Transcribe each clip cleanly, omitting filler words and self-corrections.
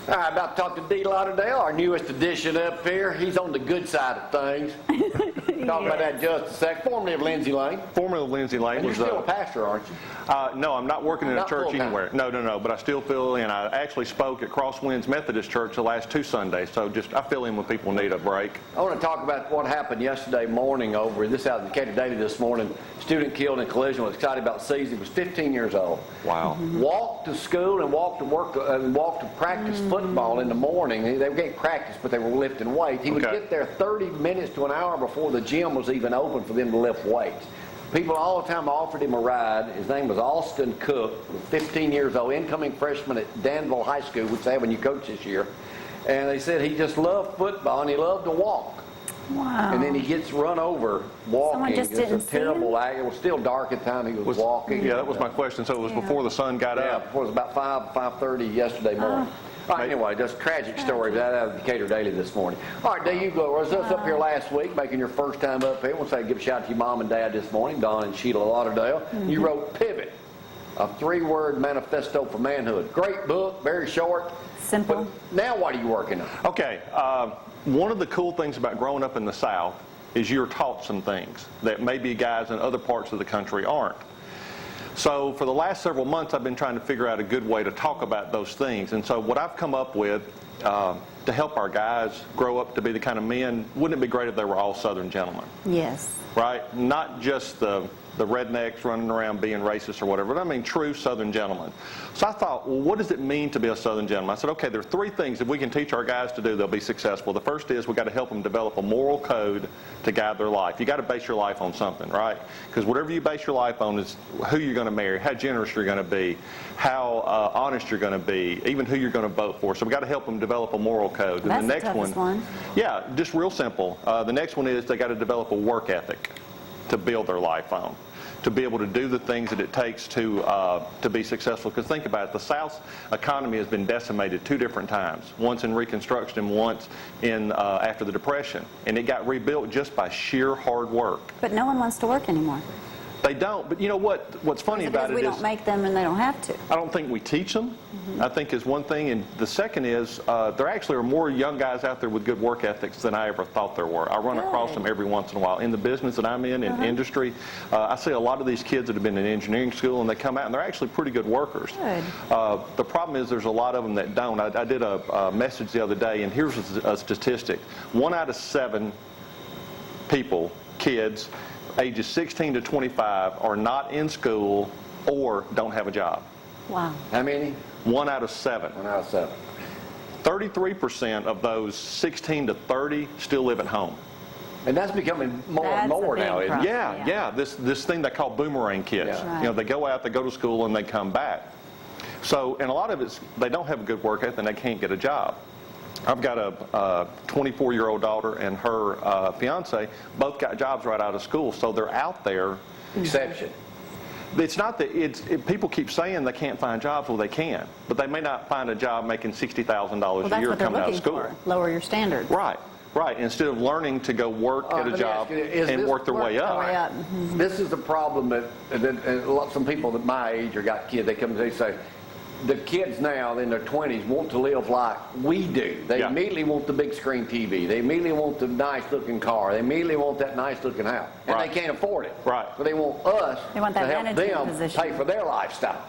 All right, about to talk to Dee Lauderdale, our newest addition up here. He's on the good side of things. Talk about that in just a sec. Formerly of Lindsay Lane. Formerly of Lindsay Lane. And you're still a pastor, aren't you? No, I'm not working in a church full-time. anywhere. No, but I still fill in. I actually spoke at Crosswinds Methodist Church the last 2 Sundays, so I fill in when people need a break. I want to talk about what happened yesterday morning over this out in Decatur Daily this morning. Student killed in a collision. Was excited about the season. He was 15 years old. Wow. Walked to school and walked to work and walked to practice football in the morning. They were getting practice, but they were lifting weights. He would get there 30 minutes to an hour before the gym was even open for them to lift weights. People all the time offered him a ride. His name was Austin Cook, 15 years old, incoming freshman at Danville High School, which they have a new coach this year. And they said he just loved football and he loved to walk. Wow. And then he gets run over walking. Someone just didn't it's a terrible act. It was still dark at the time he was walking. Yeah, that was my question. So it was before the sun got Yeah, up? it was about 5:30 yesterday morning. All right, anyway, just tragic story out of Decatur Daily this morning. All right, there you go. I was up here last week, making your first time up here. I want to say give a shout out to your mom and dad this morning, Don and Sheila Lauderdale. You wrote Pivot, a 3-word manifesto for manhood. Great book, very short. Simple. But now what are you working on? Okay, one of the cool things about growing up in the South is you're taught some things that maybe guys in other parts of the country aren't. So for the last several months, I've been trying to figure out a good way to talk about those things. And so what I've come up with to help our guys grow up to be the kind of men, wouldn't it be great if they were all Southern gentlemen? Yes. Right? Not just the rednecks running around being racist or whatever, but I mean true Southern gentlemen. So I thought, well, what does it mean to be a Southern gentleman? I said, okay, there are 3 things if we can teach our guys to do, they'll be successful. The first is we've got to help them develop a moral code to guide their life. You've got to base your life on something, right? Because whatever you base your life on is who you're going to marry, how generous you're going to be, how honest you're going to be, even who you're going to vote for. So we've got to help them develop a moral code. That's And the next the toughest one. Yeah, just real simple. The next one is they got to develop a work ethic to build their life on, to be able to do the things that it takes to be successful. Because think about it, the South's economy has been decimated 2 different times, once in Reconstruction and once in after the Depression. And it got rebuilt just by sheer hard work. But no one wants to work anymore. They don't, but you know what's funny about it we is don't make them and they don't have to. I don't think we teach them, I think is one thing. And the second is there actually are more young guys out there with good work ethics than I ever thought there were. I run across them every once in a while. In the business that I'm in industry, I see a lot of these kids that have been in engineering school and they come out and they're actually pretty good workers. Good. The problem is there's a lot of them that don't. I did a message the other day, and here's a statistic. 1 out of 7 people, kids, ages 16 to 25 are not in school or don't have a job. Wow. How many? 1 out of 7. 1 out of 7. 33% of those 16 to 30 still live at home. And that's becoming more and That's a more big now, isn't it? problem. Yeah. This thing they call boomerang kids. Yeah. Right. You know, they go out, they go to school, and they come back. So, and a lot of it's they don't have a good work ethic and they can't get a job. I've got a 24-year-old daughter and her fiance, both got jobs right out of school, so they're out there. Exception. It's not that people keep saying they can't find jobs. Well, they can, but they may not find a job making $60,000 Well, a that's year what they're coming out of looking school. for. Lower your standards. Right. Instead of learning to go work at a let me job ask you, is and this work their way up. Way up. This is the problem that some people that my age or got kids, they come and they say, the kids now in their 20s want to live like we do. They immediately want the big screen TV. They immediately want the nice looking car. They immediately want that nice looking house. And they can't afford it. Right. So they want us They want to that help management them position. pay for their lifestyle.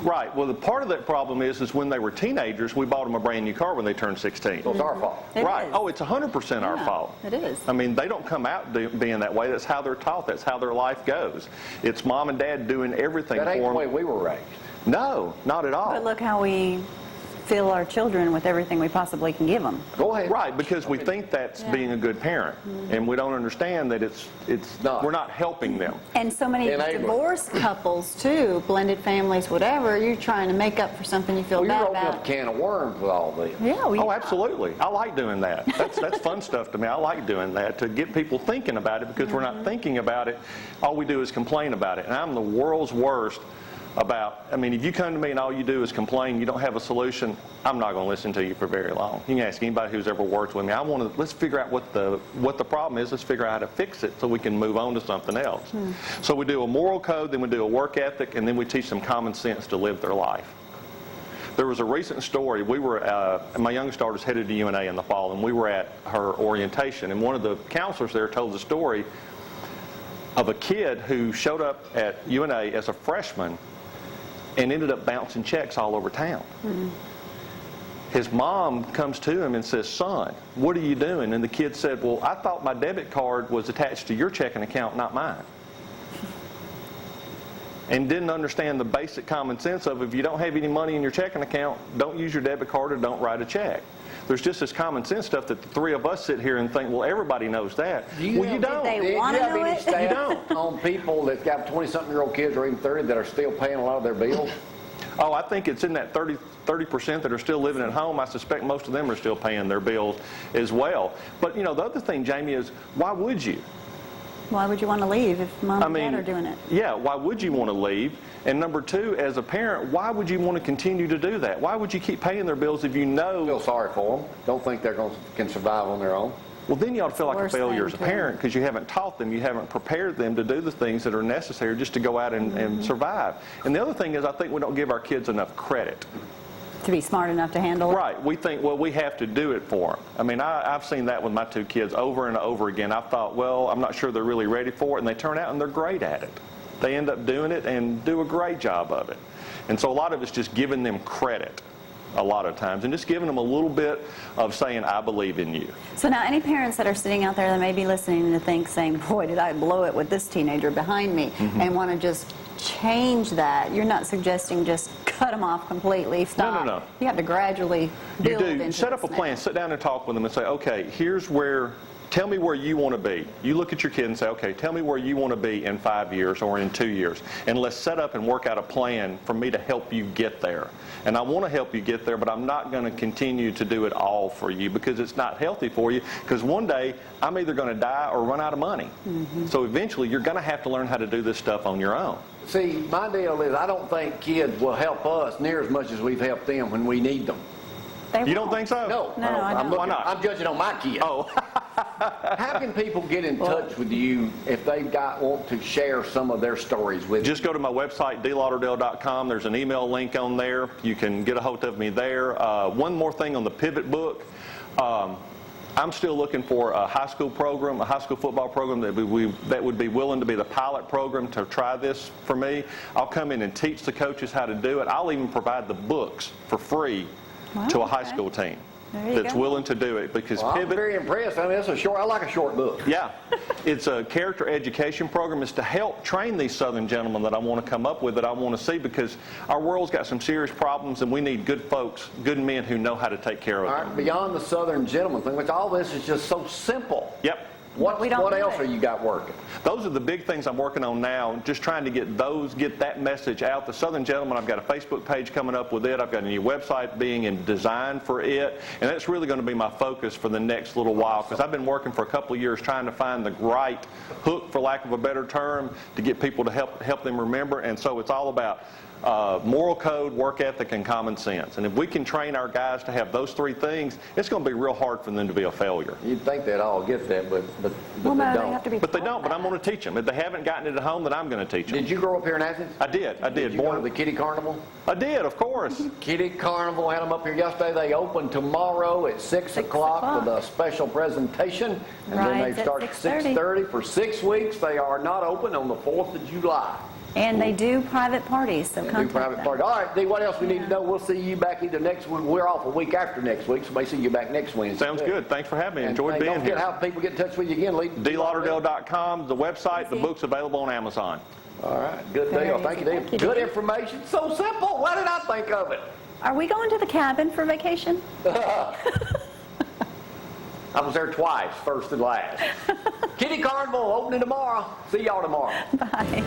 Right. Well, the part of that problem is when they were teenagers, we bought them a brand new car when they turned 16. So it's our fault. It Right. is. Oh, it's 100% our fault. It is. I mean, they don't come out being that way. That's how they're taught. That's how their life goes. It's mom and dad doing everything That ain't for the way them. we were raised. No, not at all. But look how we fill our children with everything we possibly can give them. Go ahead. Right, because we think that's being a good parent, and we don't understand that it's not. we're not helping them. And so many Enabler. divorced couples too, blended families, whatever, you're trying to make up for something you feel Well, you're bad opening up a about. can of worms with all this. Yeah, Oh, absolutely. I like doing that. That's fun stuff to me. I like doing that, to get people thinking about it, because we're not thinking about it. All we do is complain about it. And I'm the world's worst about, I mean, if you come to me and all you do is complain, you don't have a solution, I'm not going to listen to you for very long. You can ask anybody who's ever worked with me. Let's figure out what the problem is. Let's figure out how to fix it so we can move on to something else. So we do a moral code, then we do a work ethic, and then we teach them common sense to live their life. There was a recent story. We were, my youngest daughter's headed to UNA in the fall, and we were at her orientation, and one of the counselors there told the story of a kid who showed up at UNA as a freshman and ended up bouncing checks all over town. Mm-hmm. His mom comes to him and says, "Son, what are you doing?" And the kid said, "Well, I thought my debit card was attached to your checking account, not mine." And didn't understand the basic common sense of, if you don't have any money in your checking account, don't use your debit card or don't write a check. There's just this common sense stuff that the three of us sit here and think, well, everybody knows that. Well, you don't. They Do you wanna have know any it? stats You don't. on people that got 20-something-year-old kids or even 30 that are still paying a lot of their bills? Oh, I think it's in that 30% that are still living at home. I suspect most of them are still paying their bills as well. But, you know, the other thing, Jamie, is why would you? Why would you want to leave if mom and dad are doing it? Yeah, why would you want to leave? And number two, as a parent, why would you want to continue to do that? Why would you keep paying their bills if you know? Feel sorry for them. Don't think they're can survive on their own. Well, then you ought to feel like a Worst failure thing, as a too. parent because you haven't taught them, you haven't prepared them to do the things that are necessary just to go out and survive. And the other thing is, I think we don't give our kids enough credit. To be smart enough to handle it? Right. We think, well, we have to do it for them. I mean, I've seen that with my two kids over and over again. I thought, well, I'm not sure they're really ready for it, and they turn out and they're great at it. They end up doing it and do a great job of it. And so a lot of it's just giving them credit a lot of times and just giving them a little bit of saying, I believe in you. So now any parents that are sitting out there that may be listening to think, saying, boy, did I blow it with this teenager behind me, and want to just change that, you're not suggesting just cut them off completely, stop. No. You have to gradually build You do. into Set up a this plan. now. Sit down and talk with them and say, okay, here's where, tell me where you want to be. You look at your kid and say, okay, tell me where you want to be in 5 years or in 2 years. And let's set up and work out a plan for me to help you get there. And I want to help you get there, but I'm not going to continue to do it all for you because it's not healthy for you, because one day I'm either going to die or run out of money. So eventually you're going to have to learn how to do this stuff on your own. See, my deal is I don't think kids will help us near as much as we've helped them when we need them. They You don't won't. think so? No, I I'm don't. Why not? I'm judging on my kids. Oh, How can people get in touch with you if they want to share some of their stories with you? just go to my website, DeeLauderdale.com. There's an email link on there. You can get a hold of me there. One more thing on the Pivot book. I'm still looking for a high school program, a high school football program that would be willing to be the pilot program to try this for me. I'll come in and teach the coaches how to do it. I'll even provide the books for free to a high okay. school team There you that's go. willing to do it, because Well, I'm Pivot. very impressed. I mean, I like a short book. Yeah, it's a character education program. It's to help train these Southern gentlemen that I want to come up with, that I want to see, because our world's got some serious problems and we need good folks, good men who know how to take care of All them. right, beyond the Southern gentleman thing, which all this is just so simple. Yep. What we don't do else it. are you got working? Those are the big things I'm working on now, just trying to get that message out. The Southern Gentleman, I've got a Facebook page coming up with it. I've got a new website being designed for it. And that's really going to be my focus for the next little while, because I've been working for a couple of years trying to find the right hook, for lack of a better term, to get people to help them remember. And so it's all about moral code, work ethic, and common sense. And if we can train our guys to have those three things, it's going to be real hard for them to be a failure. You'd think they'd all get that, but Well, they no, don't. they have to be But they taught don't, but that. I'm going to teach them. If they haven't gotten it at home, then I'm going to teach them. Did you grow up here in Athens? I did. Did you go to the Kitty Carnival? I did, of course. Kitty Carnival, had them up here yesterday. They open tomorrow at 6 o'clock with a special presentation. And then Right, they at start at 6:30. 6:30. For 6 weeks, they are not open on the 4th of July. And they do private parties, so They do contact private them. party. All right, Dee, what else we need to know? We'll see you back either next week. We're off a week after next week, so may see you back next Wednesday. Sounds good. Thanks for having me. And Enjoyed being don't forget here. how people get in touch with you again, Lee. DeeLauderdale.com, the website, the Thank you. book's available on Amazon. All right, good Very deal. Thank you, easy. Dee. Thank you, Good Dee. information. So simple. Why did I think of it? Are we going to the cabin for vacation? I was there twice, first and last. Kitty Carnival opening tomorrow. See y'all tomorrow. Bye.